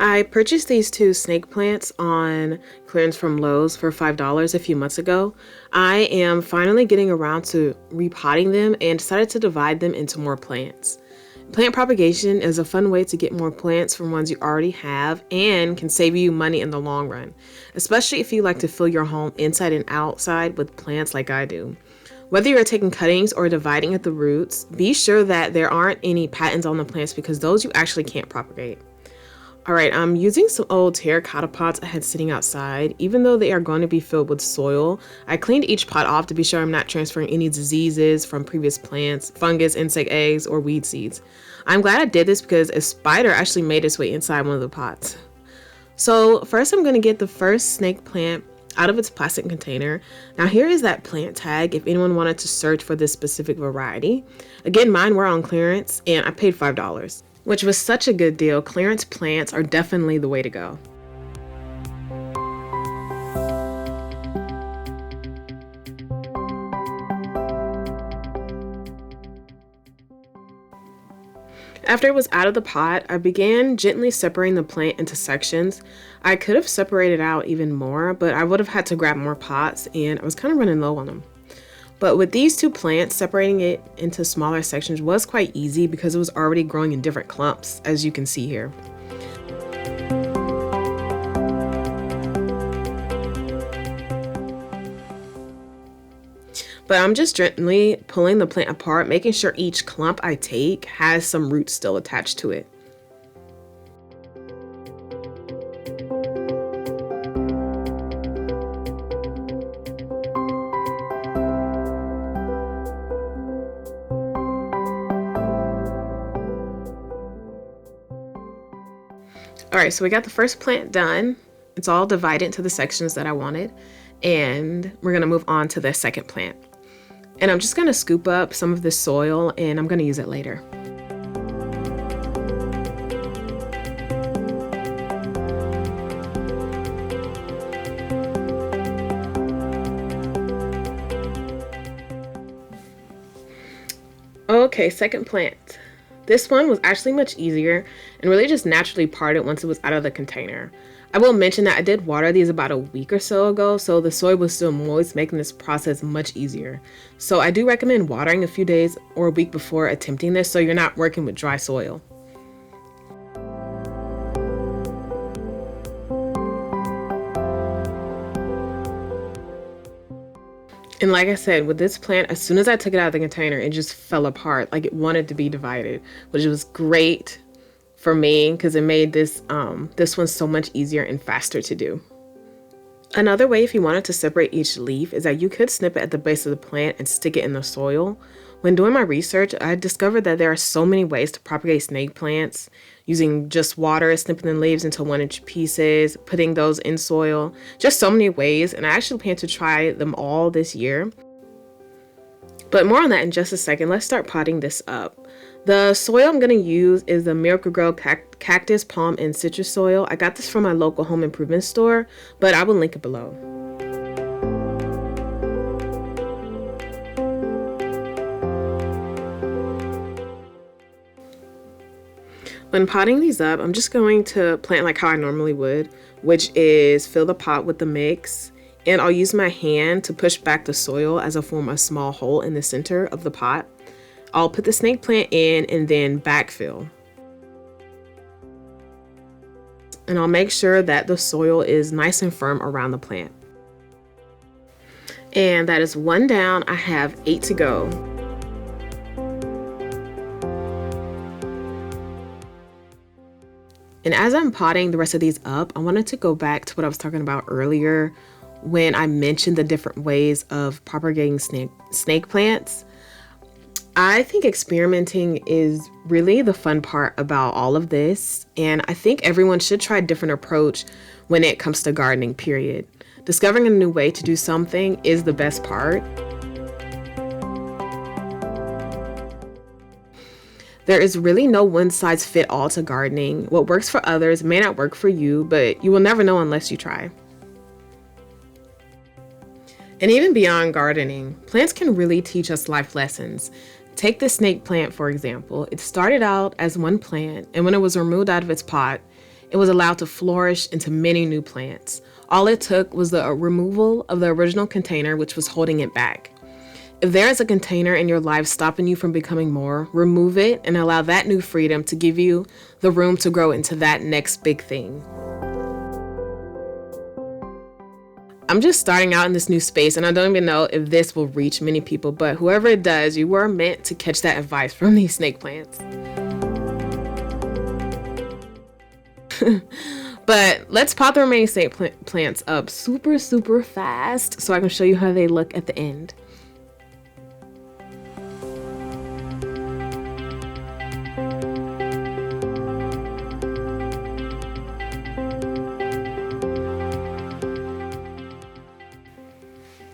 I purchased these two snake plants on clearance from Lowe's for $5 a few months ago. I am finally getting around to repotting them and decided to divide them into more plants. Plant propagation is a fun way to get more plants from ones you already have and can save you money in the long run, especially if you like to fill your home inside and outside with plants like I do. Whether you're taking cuttings or dividing at the roots, be sure that there aren't any patents on the plants because those you actually can't propagate. Alright, I'm using some old terracotta pots I had sitting outside. Even though they are going to be filled with soil, I cleaned each pot off to be sure I'm not transferring any diseases from previous plants, fungus, insect eggs, or weed seeds. I'm glad I did this because a spider actually made its way inside one of the pots. So first I'm going to get the first snake plant out of its plastic container. Now here is that plant tag if anyone wanted to search for this specific variety. Again, mine were on clearance and I paid $5. Which was such a good deal. Clearance plants are definitely the way to go. After it was out of the pot, I began gently separating the plant into sections. I could have separated out even more, but I would have had to grab more pots and I was kind of running low on them. But with these two plants, separating it into smaller sections was quite easy because it was already growing in different clumps, as you can see here. But I'm just gently pulling the plant apart, making sure each clump I take has some roots still attached to it. Alright, so we got the first plant done. It's all divided into the sections that I wanted. And we're going to move on to the second plant. And I'm just going to scoop up some of this soil and I'm going to use it later. Okay, second plant. This one was actually much easier and really just naturally parted once it was out of the container. I will mention that I did water these about a week or so ago, so the soil was still moist, making this process much easier. So I do recommend watering a few days or a week before attempting this so you're not working with dry soil. And like I said, with this plant, as soon as I took it out of the container, it just fell apart. Like it wanted to be divided, which was great for me because it made this one so much easier and faster to do. Another way if you wanted to separate each leaf is that you could snip it at the base of the plant and stick it in the soil. When doing my research, I discovered that there are so many ways to propagate snake plants, using just water, snipping the leaves into 1-inch pieces, putting those in soil, just so many ways, and I actually plan to try them all this year. But more on that in just a second. Let's start potting this up. The soil I'm going to use is the Miracle-Gro Cactus, Palm, and Citrus soil. I got this from my local home improvement store, but I will link it below. When potting these up, I'm just going to plant like how I normally would, which is fill the pot with the mix, and I'll use my hand to push back the soil as I form a small hole in the center of the pot. I'll put the snake plant in and then backfill. And I'll make sure that the soil is nice and firm around the plant. And that is one down. I have 8 to go. And as I'm potting the rest of these up, I wanted to go back to what I was talking about earlier when I mentioned the different ways of propagating snake plants. I think experimenting is really the fun part about all of this, and I think everyone should try a different approach when it comes to gardening, period. Discovering a new way to do something is the best part. There is really no one-size-fits-all to gardening. What works for others may not work for you, but you will never know unless you try. And even beyond gardening, plants can really teach us life lessons. Take the snake plant, for example. It started out as one plant, and when it was removed out of its pot, it was allowed to flourish into many new plants. All it took was the removal of the original container, which was holding it back. If there is a container in your life stopping you from becoming more, remove it and allow that new freedom to give you the room to grow into that next big thing. I'm just starting out in this new space and I don't even know if this will reach many people, but whoever it does, you were meant to catch that advice from these snake plants. But let's pot the remaining snake plants up super fast so I can show you how they look at the end.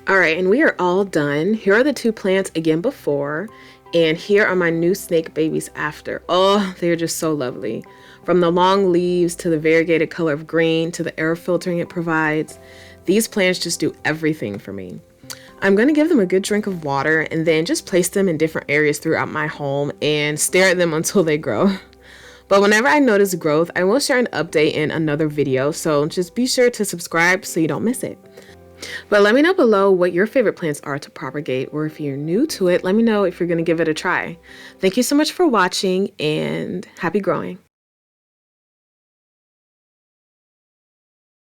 Alright, and we are all done. Here are the 2 plants again before, and here are my new snake babies after. Oh, they're just so lovely. From the long leaves to the variegated color of green to the air filtering it provides, these plants just do everything for me. I'm going to give them a good drink of water and then just place them in different areas throughout my home and stare at them until they grow. But whenever I notice growth, I will share an update in another video, so just be sure to subscribe so you don't miss it. But let me know below what your favorite plants are to propagate, or if you're new to it, let me know if you're going to give it a try. Thank you so much for watching and happy growing.